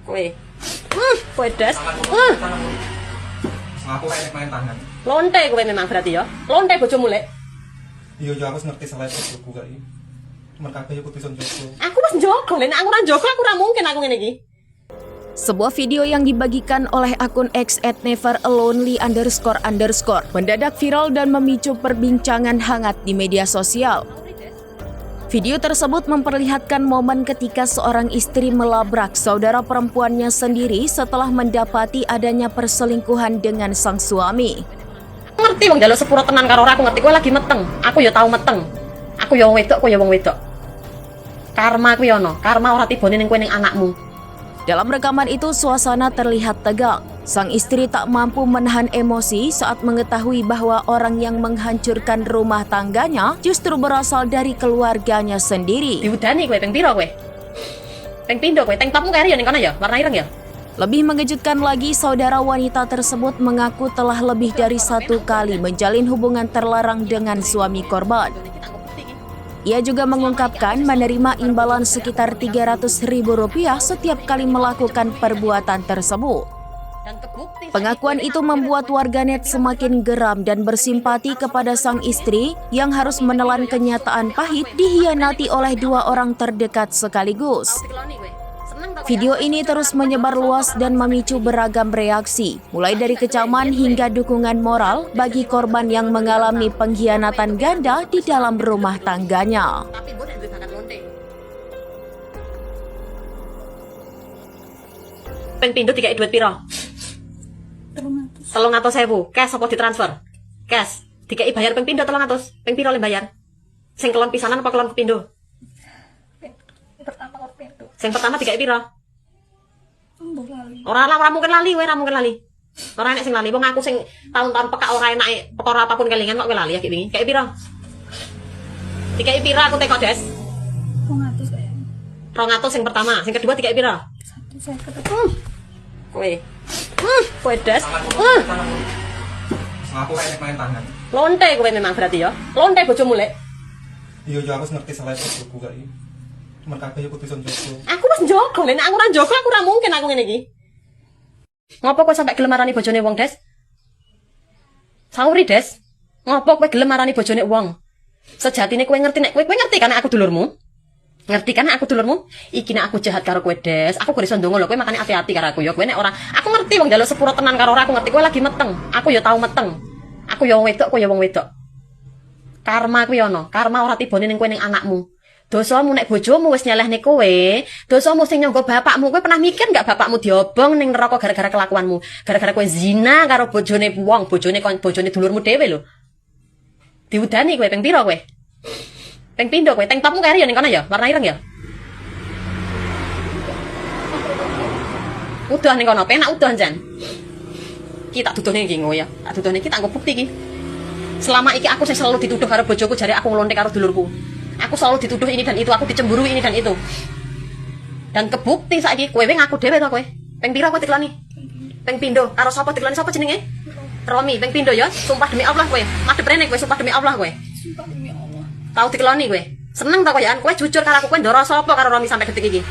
Kowe. Kowe Des. Aku kayak main tangan. Lonte kowe memang berarti ya. Lonte bojomu lek. Iya, yo aku ngerti salah bojoku kae. Cuman kabeh yo kudu iso njogo. Aku wis njogo, nek aku ora njogo aku ora mungkin aku ngene iki. Sebuah video yang dibagikan oleh akun X @neveralonely__ mendadak viral dan memicu perbincangan hangat di media sosial. Video tersebut memperlihatkan momen ketika seorang istri melabrak saudara perempuannya sendiri setelah mendapati adanya perselingkuhan dengan sang suami. Ngerti wong njaluk sepuro tenan karo ora aku ngerti kowe lagi meteng. Aku ya tau meteng. Aku ya wong wedok, kowe ya wong wedok. Karma kuwi ono, karma ora tibone ning kowe ning anakmu. Dalam rekaman itu suasana terlihat tegang. Sang istri tak mampu menahan emosi saat mengetahui bahwa orang yang menghancurkan rumah tangganya justru berasal dari keluarganya sendiri. Diudani kowe ping piro kowe? Ping pindho kowe, tank topmu kari ya ning kono ya, warna ireng ya. Lebih mengejutkan lagi, saudara wanita tersebut mengaku telah lebih dari 1 kali menjalin hubungan terlarang dengan suami korban. Ia juga mengungkapkan menerima imbalan sekitar Rp300.000 setiap kali melakukan perbuatan tersebut. Pengakuan itu membuat warganet semakin geram dan bersimpati kepada sang istri yang harus menelan kenyataan pahit dihianati oleh 2 orang terdekat sekaligus. Video ini terus menyebar luas dan memicu beragam reaksi, mulai dari kecaman hingga dukungan moral bagi korban yang mengalami pengkhianatan ganda di dalam rumah tangganya. Ping pindho dikek duit piro? 300.000. Cash apa ditransfer? Cash. Dikei bayar ping pindho 300. Ping piro le bayar? Sing kelon pisanan apa kelon kepindo? Pertama pintu. Sing pertama dikei piro? Lali. Ora mungkin lali kowe, ora mungkin lali. Ora enek sing lali. Wong aku sing tahun-tahun pekak ora enak perkara apapun kelingan kok kowe lali ya iki wingi. Kei piro? Dikei piro aku teko Des? 200 kayak. 200 sing pertama, sing kedua dikei piro? 150. Kowe. Kowe Des. Aku kayak main tangan. Lonte kowe memang berarti ya. Lonte bojomu lek. Iya, yo aku ngerti salah bojoku kae. Cuman kabeh yo kudu iso njogo. Aku wis njogo, nek aku ora njogo aku ora mungkin aku ngene iki. Ngopo kowe sampe gelem marani bojone wong, Des? Sauri, Des. Ngopo kowe gelem marani bojone wong? Sejatine kowe ngerti nek kowe ngerti kan aku dulurmu? Ngerti kan aku dulurmu? Iki nek aku jahat karo kowe, Des. Aku gak iso ndonga lho, kowe makane hati-hati karo aku ya. Kowe nek ora, aku ngerti wong njaluk sepuro tenan karo ora aku ngerti kowe lagi meteng. Aku ya tau meteng. Aku ya wong wedok, kowe ya wong wedok. Karma kuwi ono, karma ora tibone ning kowe ning anakmu. Dosamu nek bojomu wis nyelehne kowe, dosamu sing nyangga bapakmu, kowe pernah mikir gak bapakmu diobong ning neraka gara-gara kelakuanmu? Gara-gara kowe zina karo bojone wong, bojone dulurmu dhewe lho. Diudani kowe ping piro kowe? Ping pindho kowe, tank topmu kari ya ning kono ya, warna ireng ya. Udah ning kono, penak udah jan. Ki tak duduhne iki ngono ya. Tak duduhne iki tak nggo bukti iki. Selama iki aku sing selalu dituduh karo bojoku jare aku nglonte karo dulurku. Aku selalu dituduh ini dan itu, aku dicemburui ini dan itu. Dan kebukti saiki kowe ngaku dhewe to kowe. Ping pira kowe dikeloni? Ping pindho. Karo sapa dikeloni, sapa jenenge? Romi, ping pindho ya. Sumpah demi Allah kowe. Madhep rene kowe, sumpah demi Allah kowe. Sumpah demi Allah. Tahu dikeloni kowe. Seneng to koyoan kowe jujur karo aku, kowe ndoro sapa karo Romi sampai detik iki?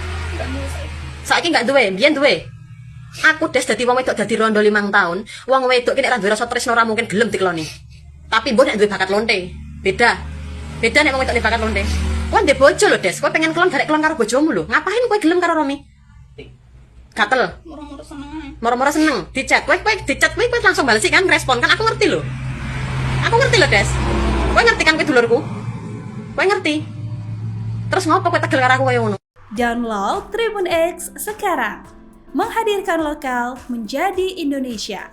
Saiki enggak duwe, biyen duwe. Aku Des dadi wong wedok dadi rondo 5 tahun. Wong wedok ki nek ra duwe rasa tresno ora mungkin gelem dikeloni. Tapi mbok nek duwe bakat lonte, beda. Beda nek wong wedok bakat lonte. Kowe ndek bojo lho, Des. Kowe pengen kelon garek kelon karo bojomu lho. Ngapain kowe gelem karo Romi? Gatel. Murah-murah seneng ae. Moro-moro seneng. Dicat kowe dicat kowe langsung balesi kan, respon kan aku ngerti lho. Aku ngerti lho, Des. Kowe ngerti kan kowe dulurku? Kowe ngerti? Terus ngopo kowe tegel karo aku kaya ngono? Download Tribun X sekarang. Menghadirkan lokal menjadi Indonesia.